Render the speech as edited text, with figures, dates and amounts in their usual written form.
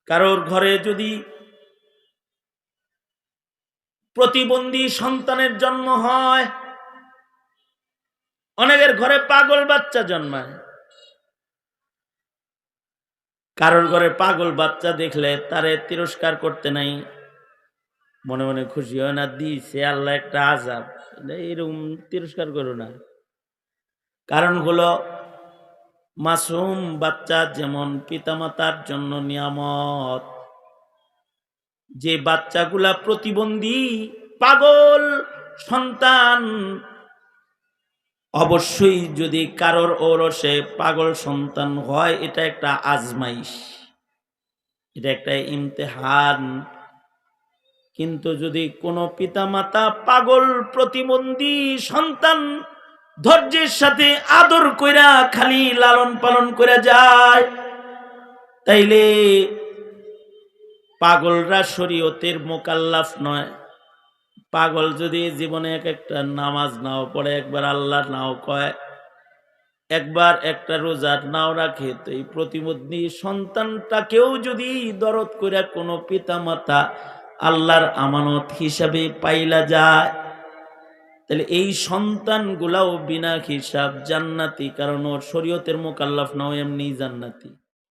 কারোর ঘরে যদি প্রতিবন্ধী সন্তানের জন্ম হয়, অনেকের ঘরে পাগল বাচ্চা জন্মায়, কারোর ঘরে পাগল বাচ্চা দেখলে তারে তিরস্কার করতে নাই, মনে মনে খুশি হয় না, দিছে আল্লাহ একটা আযাব, এরকম তিরস্কার করো না। কারণ হলো মাসুম বাচ্চা যেমন পিতামাতার জন্য নিয়ামত, যে বাচ্চাগুলা প্রতিবন্ধী পাগল সন্তান, অবশ্যই যদি কারোর ওরসে পাগল সন্তান হয়, এটা একটা আজমাইশ, এটা একটা ইমতিহান। কিন্তু যদি কোনো পিতামাতা পাগল প্রতিবন্ধী সন্তান ধৈর্যের সাথে আদর কইরা খালি লালন পালন করে যায়, তাইলে পাগলরা শরীয়তের মোকাল্লাফ নয়। পাগল যদি জীবনে এক একটা নামাজ নাও পড়ে, একবার আল্লাহ নাও কয়, একবার একটা রোজা নাও রাখে, তো এই প্রতিবন্ধী সন্তানটাকেও যদি দরদ করে কোনো পিতামাতা আল্লাহর আমানত হিসাবে পাইলা যায়, তাহলে এই সন্তানগুলাও বিনা হিসাব জান্নাতি, কারণ ওর শরীয়তের মোকাল্লাফ নাও, এমনি জান্নাতি।